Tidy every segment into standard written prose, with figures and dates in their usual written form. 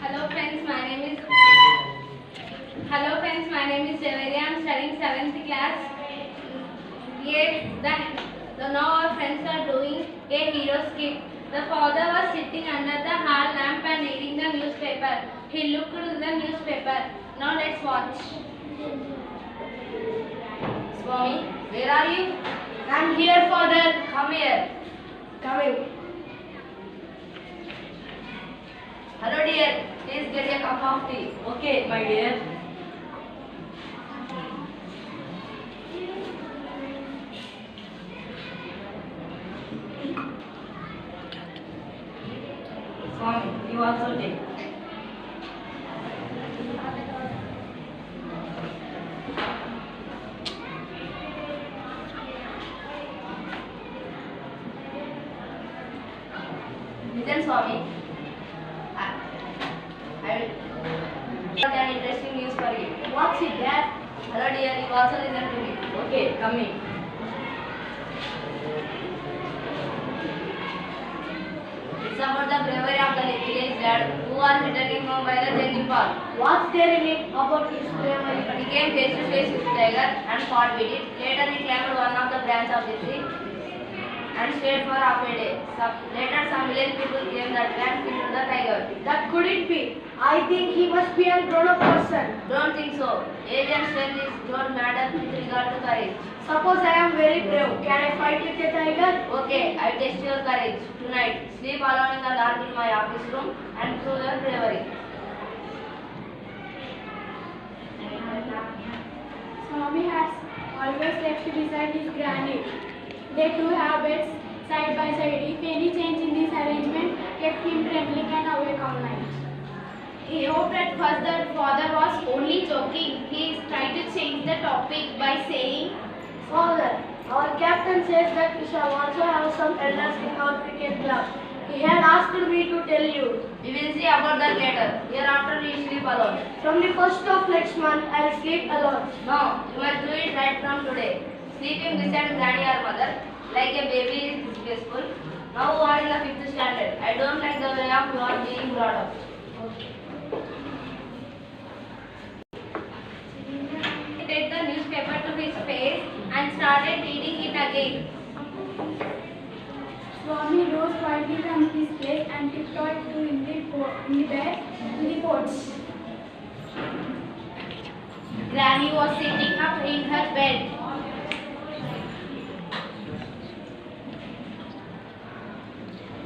Hello friends, my name is Javeri. I am studying 7th class. Here, now our friends are doing a hero skit. The father was sitting under the hall lamp and reading the newspaper. He looked at the newspaper. Now let's watch. Swami, where are you? I am here, father. Come here. Coming. Hello dear, please get a cup of tea. Okay, my dear. Swami, you also take. Listen, Swami. I will have an interesting news for you. What's it, Dad? Hello dear, you also listen to me. Okay, coming. It's about the bravery of the village lad who was returning home by the journey path. What's there in it about his bravery? He came face to face with tiger and fought with it. Later he climbed one of the branches of the tree and stayed for half a day. Later some village people came that and killed the tiger. That couldn't be. I think he must be a grown-up person. Don't think so. Age and strength don't matter with regard to courage. Suppose I am very brave. Can I fight with a tiger? Okay, I test your courage. Tonight, sleep alone in the dark in my office room and prove your bravery. Swami has always slept beside his granny. They two have beds side by side. If any change in this arrangement kept him trembling and awake all night. He hoped at first that father was only joking. He tried to change the topic by saying, Father, our captain says that we shall also have some elders in our cricket club. He had asked me to tell you. We will see about that later. Hereafter we sleep alone. From the first of next month, I will sleep alone. No, you must do it right from today. Sleeping beside granny or mother, like a baby is disgraceful. Now you are in the 5th standard. I don't like the way of you are being brought up. He took the newspaper to his face and started reading it again. Swami rose quietly from his place and tiptoed in the bed to the porch. Granny was sitting up in her bed.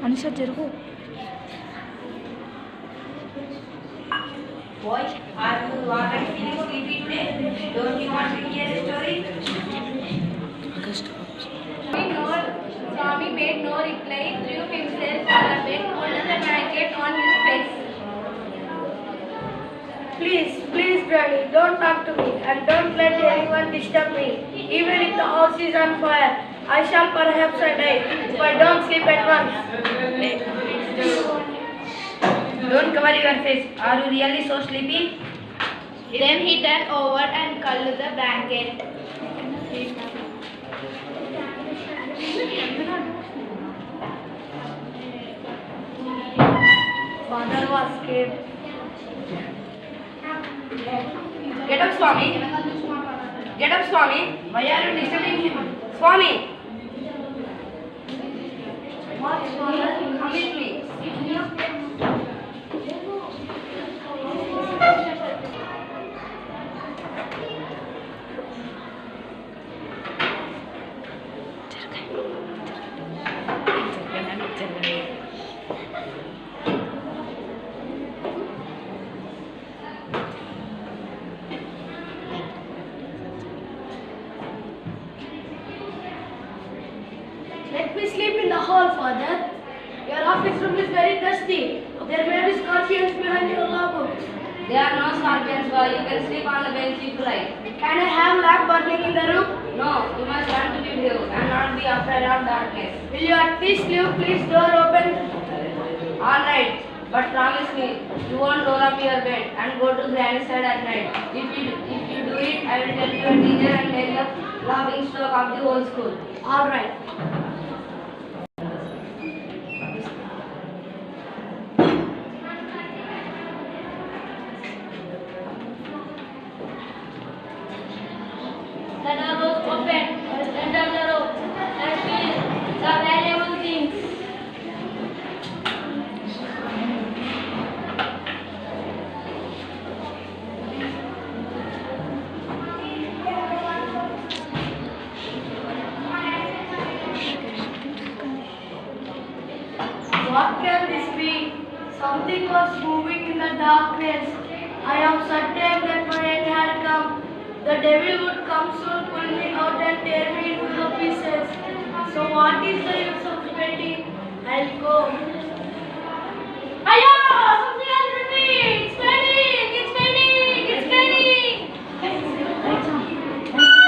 Anisha, జరుగు. Boy, are you already feeling sleepy today? Don't you want to hear a story? Swami made no reply, threw himself on the bed, folded the blanket on his face. Please, Granny, don't talk to me and don't let anyone disturb me. Even if the house is on fire, I shall perhaps die if I don't sleep at once. Don't cover your face. Are you really so sleepy? Then he turned over and cuddled the blanket. Father was scared. Get up, Swami. Get up, Swami. Why are you disturbing him? Swami. What, Father? Come with me. Let me sleep in the hall, Father. Your office room is very dusty. There may be scorpions behind your law books. There are no scorpions, boy. You can sleep on the bench if you like. Can I have lamp burning in the room? No, you must learn to be brave and not be afraid of darkness. Will you at least leave, please, door open? All right, but promise me you won't roll up your bed and go to granny's side at night. If you do it, I will tell your teacher and make the laughing stock of the whole school. All right. What can this be? Something was moving in the darkness. I am certain that my end had come. The devil would come soon, pull me out and tear me into the pieces. So what is the use of waiting? I'll go. Ayo! Something has hit me! It's raining! It's raining! It's raining!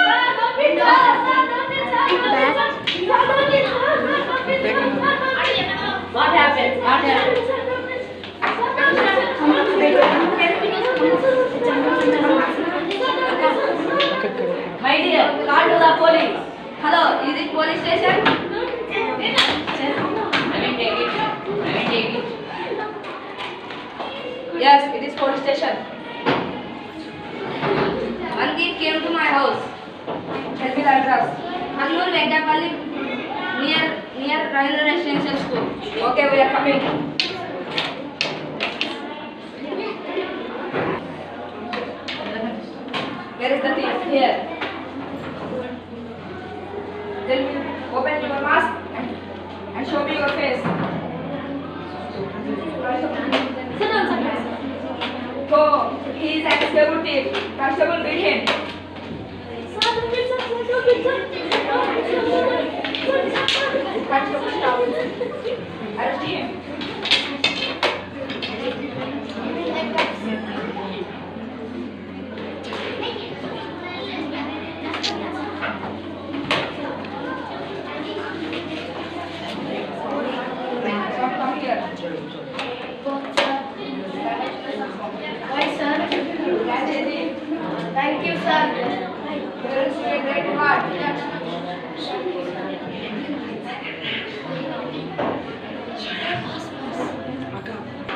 Sir, don't be tough! Sir, don't be tough! Don't be tough! What happened? What happened? My dear, call to the police. Hello, is it police station? I will take it. I will take it. Yes, it is police station. One thief came to my house. Tell me the address. Hannur Venkapalli, near Ravindra Residential School. Okay, we are coming. Where is the thief? Here. Tell me, open your mask and show me your face. Go. He is a constable thief. Constable, beat him. Constable, stop. Arrest him. Come here. Why, sir? Catch a thief. Thank you, sir. There is a great heart.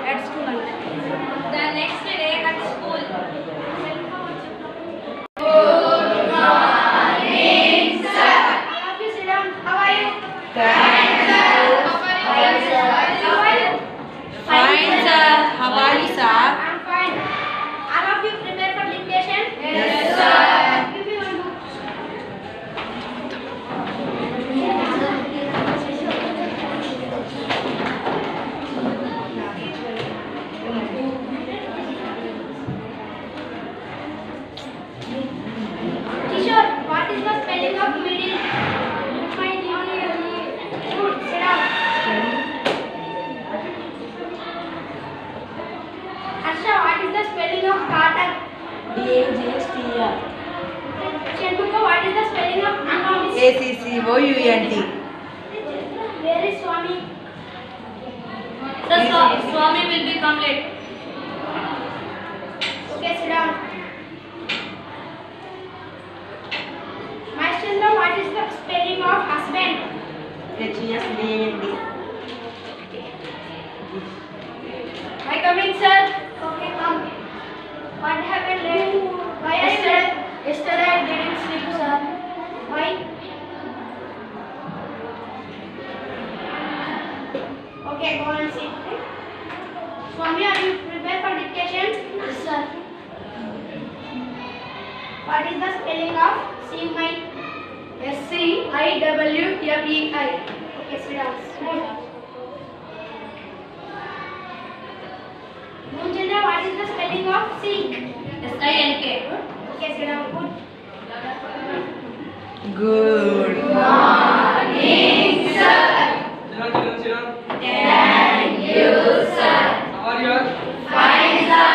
At school. The next day at school. Good morning, sir. All of you sit down. How are you? Thanks, sir. How are you, sir? How are you? Fine, sir. How are you, sir? I'm fine. All of you prepare for dictation? Yes, sir. Give me one book. Kishore, what is the spelling of middle? My good, sit down. Harsha, what is the spelling of cotton? D-A-G-H-T-R. Shenmuka, what is the spelling of accounts? A-C-C-O-U-N-T. Where is Swami? The Swami will become late. Okay, sit down. Mahendra, what is the spelling of husband? H-E-S-B-A-N-D. I come in, sir. Okay, come. What happened late? Why are you late? Yesterday I didn't sleep, sir. Why? Okay, go and sit. Swami, are you prepared for dictation? Yes, sir. What is the spelling of see my? S-C-I-W-M-E-I. Okay, sit down. Moondra, what is the spelling of seek? S-I-N-K. Okay, sit down. Good. Good. Morning, sir. Sit down. Thank you, sir. How are you? Fine, sir.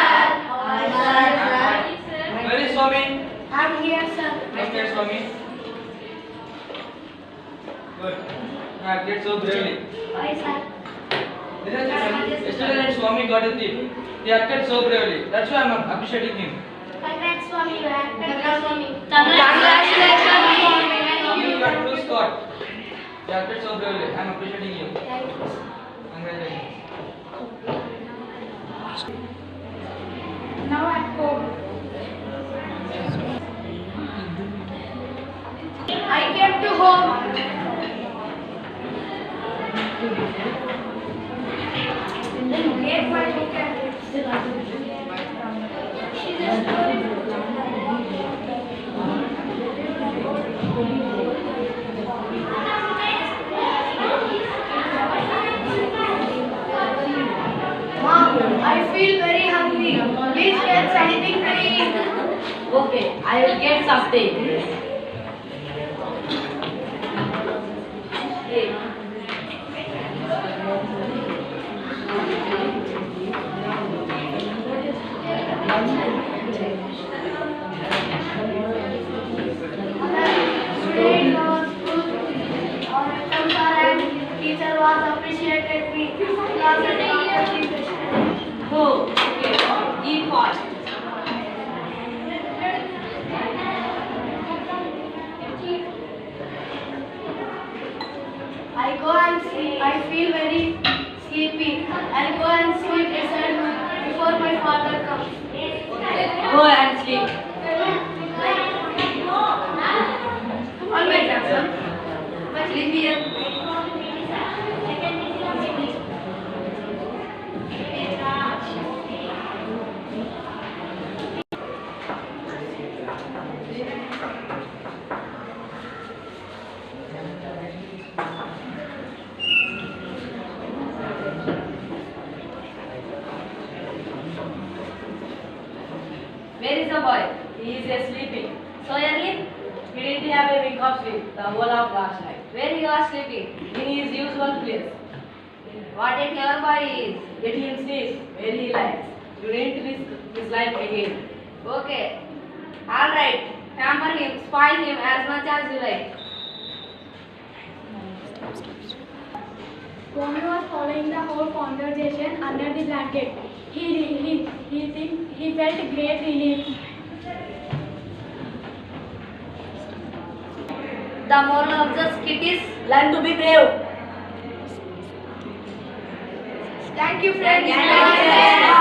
Where is Swami? I'm here, sir. Come here, Swami. Good. Get so bravely. Why, sir? Listen, children. Yesterday night Swami got a thief. He acted so bravely. That's why I'm appreciating him. Congrats, Swami. You acted well, Swami. Congratulations, Swami. You got blue spot. He acted so bravely. I'm appreciating you. Thank you. Congratulations. Now at home. I came to home. Get my book and she's a story. Namaste. Today was good. Our sir and teacher was appreciated me. Class and participation. Go. Okay. Keep fast. I go and sleep. I feel very sleepy. I'll go and sleep before my father comes. Go and sleep. All my Jackson. Sleep here. Where is the boy? He is sleeping. So early? He didn't have a wink of sleep the whole of last night. Where he was sleeping? In his usual place. What a clever boy he is. Let him sleep where he likes. You need to risk his life again. Okay. Alright. Pamper him, spoil him as much as you like. Swami was following the whole conversation under the blanket. He felt great relief. The moral of the skit is Learn to be brave. Thank you, friends. Thank you.